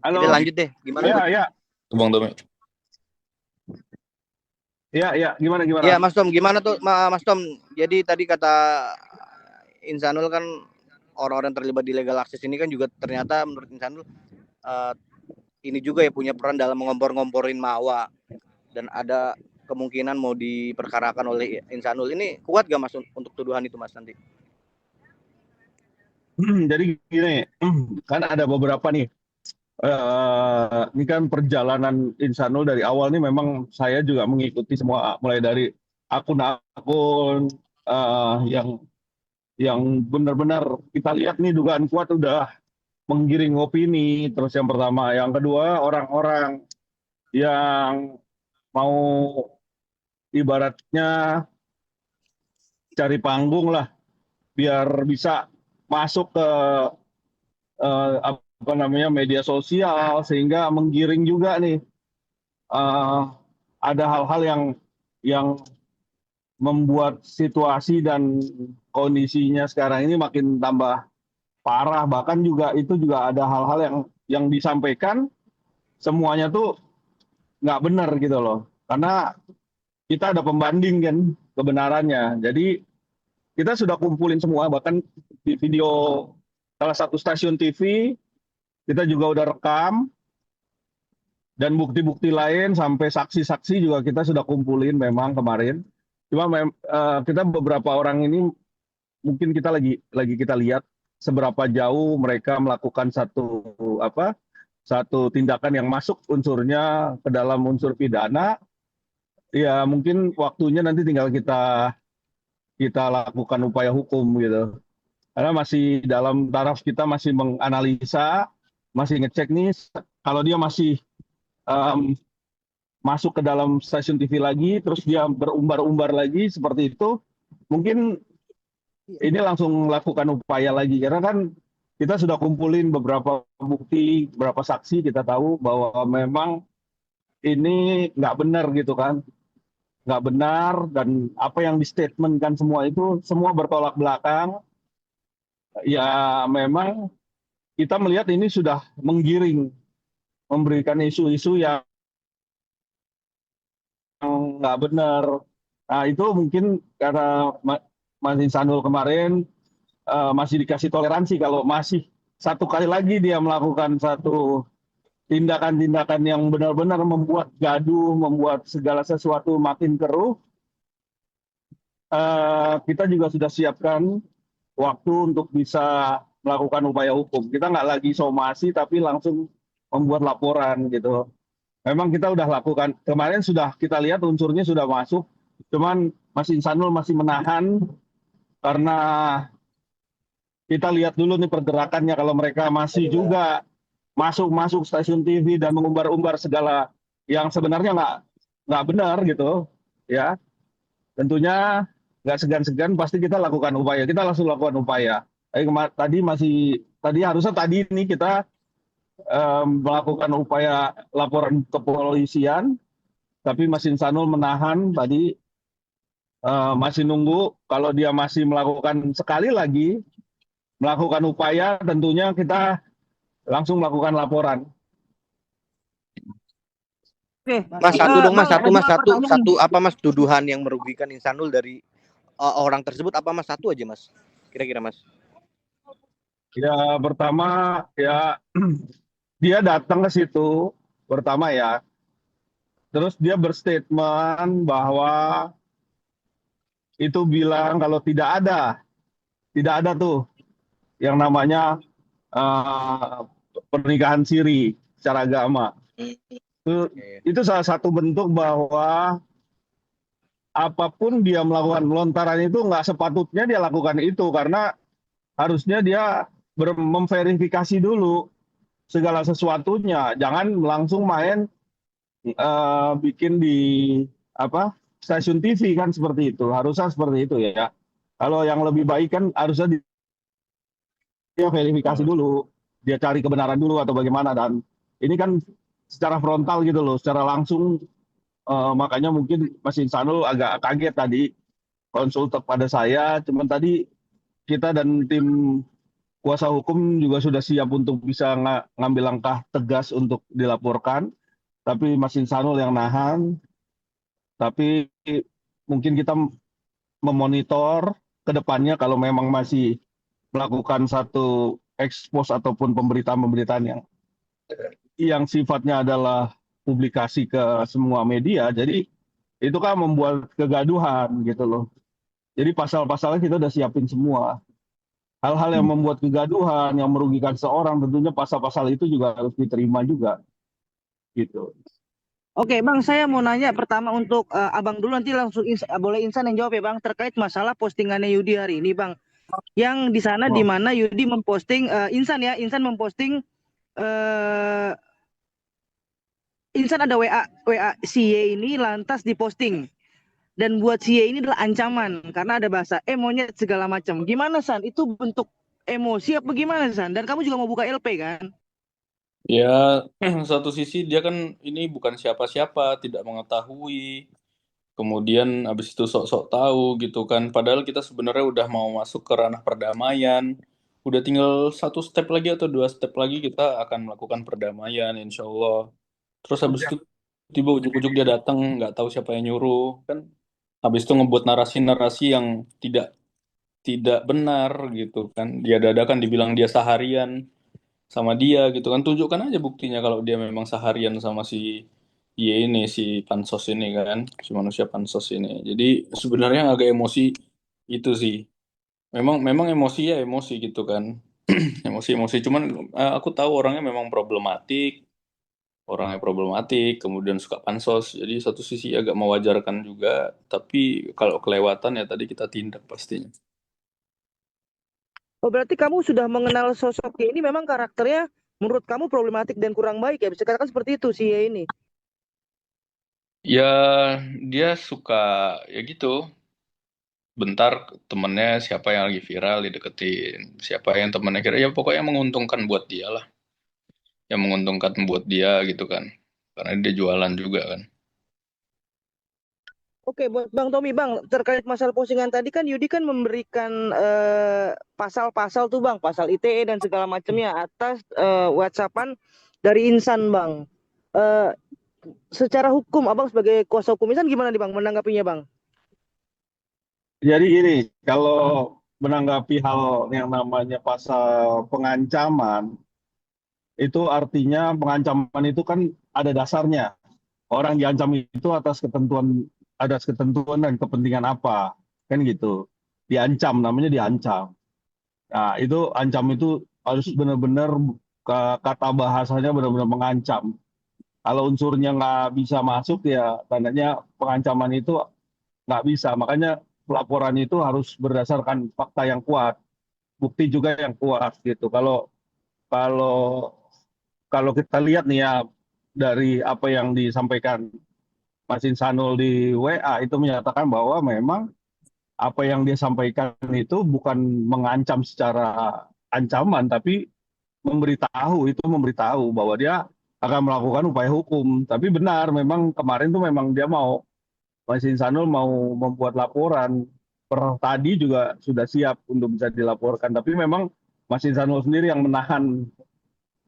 Halo. Kita lanjut deh. Gimana Ya, tuh? ya, Bang Tome. ya, gimana, Ya, gimana? Mas Tom, gimana tuh, Mas Tom? Jadi tadi kata Insanul kan orang-orang terlibat di legal access ini kan juga ternyata menurut Insanul uh, ini juga ya punya peran dalam mengompor-ngomporin Mawa dan ada kemungkinan mau diperkarakan oleh Insanul. Ini kuat gak Mas untuk tuduhan itu Mas nanti? Jadi gini, kan ada beberapa nih. Ini kan perjalanan Insanul dari awal nih memang saya juga mengikuti semua, mulai dari akun-akun yang benar-benar kita lihat nih dugaan kuat udah menggiring opini. Terus yang pertama, yang kedua orang-orang yang mau ibaratnya cari panggung lah biar bisa masuk ke apa namanya media sosial sehingga menggiring juga nih eh, ada hal-hal yang membuat situasi dan kondisinya sekarang ini makin tambah parah. Bahkan juga itu juga ada hal-hal yang disampaikan semuanya tuh nggak benar gitu loh, karena kita ada pembanding kan kebenarannya. Jadi kita sudah kumpulin semua, bahkan di video salah satu stasiun TV kita juga udah rekam, dan bukti-bukti lain sampai saksi-saksi juga kita sudah kumpulin memang kemarin. Cuma kita beberapa orang ini mungkin kita lagi kita lihat seberapa jauh mereka melakukan satu tindakan yang masuk unsurnya ke dalam unsur pidana. Ya mungkin waktunya nanti tinggal kita kita lakukan upaya hukum gitu. Karena masih dalam taraf kita masih menganalisa, masih ngecek nih kalau dia masih em, masuk ke dalam stasiun TV lagi, terus dia berumbar-umbar lagi seperti itu, mungkin ini langsung lakukan upaya lagi. Karena kan kita sudah kumpulin beberapa bukti, beberapa saksi, kita tahu bahwa memang ini nggak benar gitu kan. Nggak benar, dan apa yang distatementkan semua itu, semua bertolak belakang. Ya memang kita melihat ini sudah menggiring, memberikan isu-isu yang nggak benar. Nah itu mungkin karena Mas Insanul kemarin masih dikasih toleransi kalau masih satu kali lagi dia melakukan satu tindakan-tindakan yang benar-benar membuat gaduh, membuat segala sesuatu makin keruh. Kita juga sudah siapkan waktu untuk bisa melakukan upaya hukum. Kita nggak lagi somasi, tapi langsung membuat laporan gitu. Memang kita udah lakukan, kemarin sudah kita lihat unsurnya sudah masuk, cuman Mas Insanul masih menahan karena kita lihat dulu nih pergerakannya. Kalau mereka masih juga masuk stasiun TV dan mengumbar-umbar segala yang sebenarnya nggak benar gitu, ya tentunya nggak segan-segan pasti kita lakukan upaya. Kita langsung lakukan upaya. Tadi harusnya tadi ini kita melakukan upaya laporan ke kepolisian, tapi Mas Insanul menahan tadi, masih nunggu. Kalau dia masih melakukan sekali lagi melakukan upaya, tentunya kita langsung melakukan laporan. Oke, Mas satu dong Mas, Bang, ada Mas dua pertanyaan. satu apa Mas tuduhan yang merugikan Insanul dari orang tersebut apa Mas? Satu aja Mas. Kira-kira Mas. Ya pertama, ya dia datang ke situ pertama ya, terus dia berstatement bahwa itu bilang kalau tidak ada tuh yang namanya uh, pernikahan siri secara agama. Itu salah satu bentuk bahwa apapun dia melakukan melontaran itu nggak sepatutnya dia lakukan itu, karena harusnya dia memverifikasi dulu segala sesuatunya. Jangan langsung main bikin di apa stasiun TV kan, seperti itu. Harusnya seperti itu ya. Kalau yang lebih baik kan harusnya dia verifikasi dulu, dia cari kebenaran dulu atau bagaimana. Dan ini kan secara frontal gitu loh, secara langsung. Makanya mungkin Mas Insanul agak kaget tadi konsul kepada saya. Cuman tadi kita dan tim kuasa hukum juga sudah siap untuk bisa ngambil langkah tegas untuk dilaporkan, tapi Mas Insanul yang nahan. Tapi mungkin kita memonitor ke depannya kalau memang masih melakukan satu ekspos ataupun pemberitaan-pemberitaan yang sifatnya adalah publikasi ke semua media. Jadi itu kan membuat kegaduhan gitu loh. Jadi pasal-pasalnya kita udah siapin semua. Hal-hal yang membuat kegaduhan, yang merugikan seorang, tentunya pasal-pasal itu juga harus diterima juga gitu. Oke, Bang, saya mau nanya pertama untuk Abang dulu, nanti langsung boleh Insan yang jawab ya, Bang, terkait masalah postingannya Yudi hari ini, Bang. Yang di sana di Oh, mana Yudi memposting Insan memposting eh Insan ada WA si Y ini lantas diposting, dan buat si Y ini adalah ancaman karena ada bahasa monyet segala macam. Gimana, San? Itu bentuk emosi apa gimana, San? Dan kamu juga mau buka LP kan? Ya, satu sisi dia kan ini bukan siapa-siapa, tidak mengetahui. Kemudian habis itu sok-sok tahu gitu kan. Padahal kita sebenarnya udah mau masuk ke ranah perdamaian. Udah tinggal satu step lagi atau dua step lagi kita akan melakukan perdamaian, insya Allah. Terus habis itu tiba ujuk-ujuk dia datang, nggak tahu siapa yang nyuruh kan. Habis itu ngebuat narasi-narasi yang tidak tidak benar gitu kan. Dia dadakan dibilang dia seharian sama dia gitu kan, tunjukkan aja buktinya kalau dia memang seharian sama si ini si pansos ini kan, si manusia pansos ini. Jadi sebenarnya yang agak emosi itu sih, memang memang emosi ya emosi gitu kan. Emosi-emosi, cuman aku tahu orangnya problematik, kemudian suka pansos, jadi satu sisi agak mewajarkan juga, tapi kalau kelewatan ya tadi kita tindak pastinya. Oh, berarti kamu sudah mengenal sosok Y ini, memang karakternya menurut kamu problematik dan kurang baik ya? Bisa katakan seperti itu si Y ini. Ya dia suka ya gitu, bentar temennya siapa yang lagi viral dideketin, siapa yang temennya kira ya pokoknya menguntungkan buat dia lah, yang menguntungkan buat dia gitu kan, karena dia jualan juga kan. Oke, buat Bang Tommy, Bang, terkait masalah postingan tadi kan Yudi kan memberikan pasal-pasal tuh, Bang, pasal ITE dan segala macamnya atas WhatsAppan dari Insan, Bang. Eh, Secara hukum, Abang sebagai kuasa hukum Insan gimana nih, Bang, menanggapinya, Bang? jadi gini, kalau menanggapi hal yang namanya pasal pengancaman, itu artinya pengancaman itu kan ada dasarnya. Orang diancam itu atas ketentuan dan kepentingan apa, kan gitu. Diancam, namanya diancam. Nah, itu ancam itu harus benar-benar kata bahasanya benar-benar mengancam. Kalau unsurnya nggak bisa masuk ya tandanya pengancaman itu nggak bisa. Makanya pelaporan itu harus berdasarkan fakta yang kuat, bukti juga yang kuat gitu. Kalau kalau kita lihat nih ya dari apa yang disampaikan Mas Insanul di WA itu menyatakan bahwa memang apa yang dia sampaikan itu bukan mengancam secara ancaman, tapi memberitahu bahwa dia akan melakukan upaya hukum. Tapi benar, memang kemarin tuh memang dia Mas Insanul mau membuat laporan. Tadi juga sudah siap untuk bisa dilaporkan. Tapi memang Mas Insanul sendiri yang menahan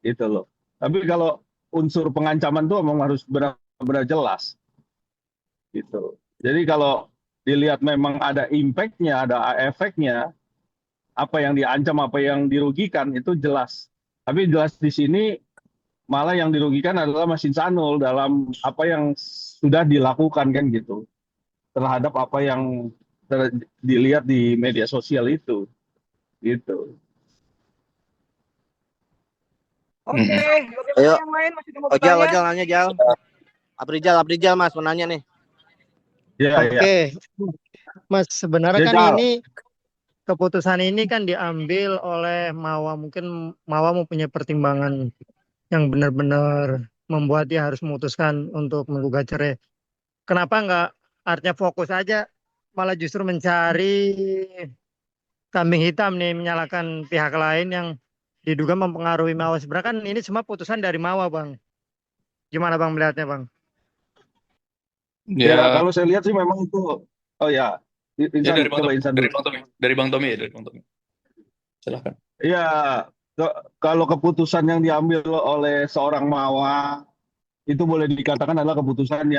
itu loh. Tapi kalau unsur pengancaman tuh memang harus benar-benar jelas gitu. Jadi kalau dilihat memang ada impact-nya, ada efeknya, apa yang diancam, apa yang dirugikan itu jelas. Tapi jelas di sini malah yang dirugikan adalah Mas Insanul dalam apa yang sudah dilakukan kan gitu terhadap apa yang dilihat di media sosial itu gitu. Oke, bagaimana Ayo, yang lain masih mau Ojal, bertanya? Ojal nanya, Jal. Aprijal, Mas, mau nanya nih. Ya, ya. Oke, Mas, sebenarnya Ya, kan Jal. ini keputusan ini kan diambil oleh Mawa. Mungkin Mawa mempunyai pertimbangan yang benar-benar membuat dia harus memutuskan untuk menggugat cerai. Kenapa nggak artinya fokus aja, malah justru mencari kambing hitam nih, menyalahkan pihak lain yang diduga mempengaruhi Mawa. Sebenarnya kan ini semua putusan dari Mawa, Bang. Gimana Bang melihatnya, Bang? Ya, Ya, kalau saya lihat sih memang itu, oh ya, ya Insan, dari Bang coba Tomi, Insan dari dulu. Bang Tomi, dari Bang Tomi ya, dari Bang Tomi. Silakan. Iya, kalau keputusan yang diambil oleh seorang Mawa itu boleh dikatakan adalah keputusan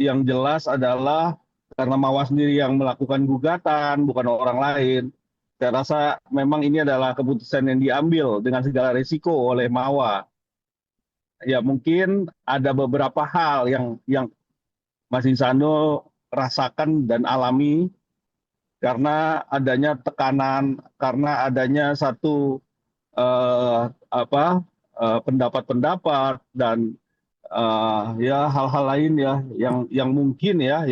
yang jelas adalah karena Mawa sendiri yang melakukan gugatan, bukan orang lain. Saya rasa memang ini adalah keputusan yang diambil dengan segala risiko oleh Mawa. Ya mungkin ada beberapa hal yang Mas Insano rasakan dan alami karena adanya tekanan, karena adanya satu eh, apa pendapat-pendapat dan ya hal-hal lain ya yang mungkin ya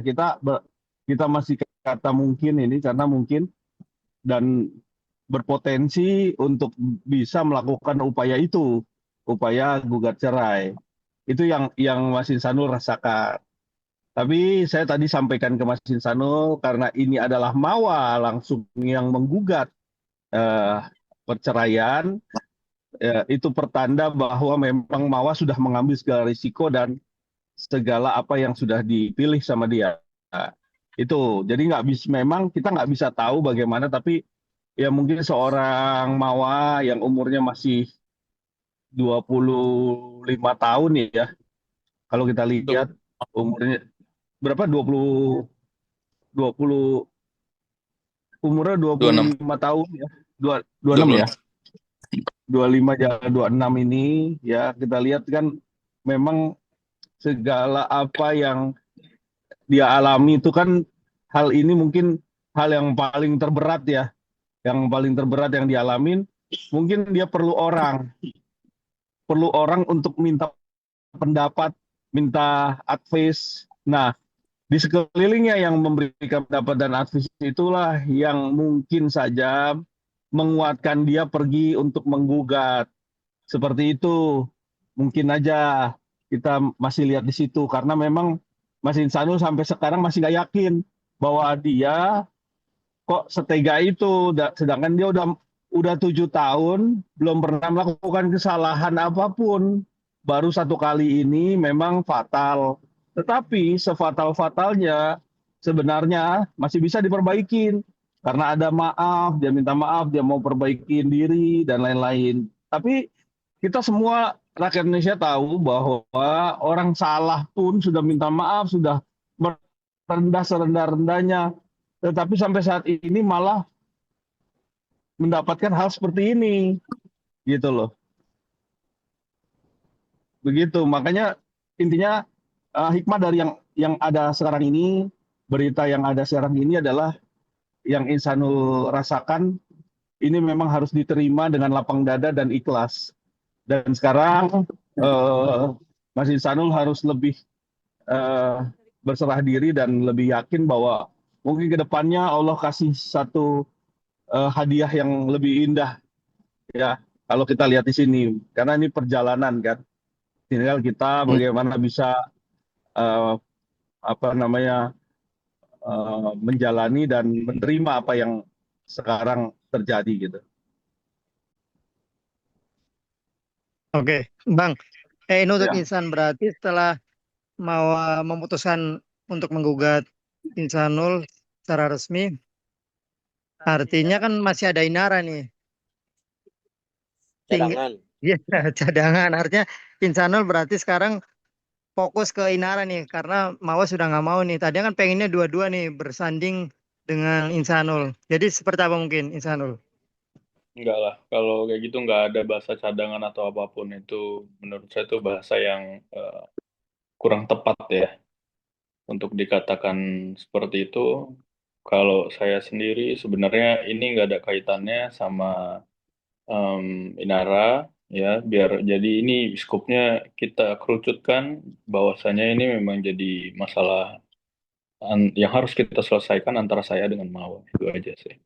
kita masih kata mungkin ini karena mungkin dan berpotensi untuk bisa melakukan upaya gugat cerai itu yang Mas Insanul rasakan. Tapi saya tadi sampaikan ke Mas Insanul karena ini adalah Mawa langsung yang menggugat eh, perceraian. Ya, itu pertanda bahwa memang Mawa sudah mengambil segala risiko dan segala apa yang sudah dipilih sama dia. Nah, itu jadi nggak bisa, memang kita nggak bisa tahu bagaimana, tapi ya mungkin seorang Mawa yang umurnya masih 25 tahun ya, kalau kita lihat umurnya berapa 20 umurnya 26. 25 tahun ya, 26 ya, 26. 25 jalan 26 ini ya kita lihat kan memang segala apa yang dia alami itu kan hal ini mungkin hal yang paling terberat ya, yang paling terberat yang dialamin mungkin dia perlu orang untuk minta pendapat, minta advice. Nah, di sekelilingnya yang memberikan pendapat dan advice itulah yang mungkin saja menguatkan dia pergi untuk menggugat. Seperti itu. Mungkin aja kita masih lihat di situ karena memang Mas Insanul sampai sekarang masih nggak yakin bahwa dia kok setega itu, sedangkan dia udah 7 tahun belum pernah melakukan kesalahan apapun. Baru satu kali ini memang fatal. Tetapi sefatal-fatalnya sebenarnya masih bisa diperbaikin karena ada maaf, dia minta maaf, dia mau perbaikin diri dan lain-lain. Tapi kita semua rakyat Indonesia tahu bahwa orang salah pun sudah minta maaf, sudah merendah serendah-rendahnya, tetapi sampai saat ini malah mendapatkan hal seperti ini, gitu loh. Begitu, makanya intinya hikmah dari yang ada sekarang ini, berita yang ada sekarang ini adalah yang Insanul rasakan ini memang harus diterima dengan lapang dada dan ikhlas. Dan sekarang Mas Insanul harus lebih eh, berserah diri dan lebih yakin bahwa mungkin ke depannya Allah kasih satu hadiah yang lebih indah ya kalau kita lihat di sini karena ini perjalanan kan tinggal kita bagaimana bisa eh, apa namanya menjalani dan menerima apa yang sekarang terjadi gitu. Oke, Bang. Ini untuk Ya, Insan berarti setelah mau memutuskan untuk menggugat Insanul secara resmi, artinya kan masih ada Inara nih. Cadangan. Iya, cadangan. Artinya Insanul berarti sekarang fokus ke Inara nih, karena Mawa sudah nggak mau nih. Tadinya kan pengennya dua-dua nih bersanding dengan Insanul. Jadi seperti apa mungkin Insanul? Enggak lah, kalau kayak gitu nggak ada bahasa cadangan atau apapun itu menurut saya itu bahasa yang kurang tepat ya untuk dikatakan seperti itu. Kalau saya sendiri sebenarnya ini nggak ada kaitannya sama Inara ya, biar jadi ini skupnya kita kerucutkan bahwasanya ini memang jadi masalah yang harus kita selesaikan antara saya dengan Mawar itu aja sih.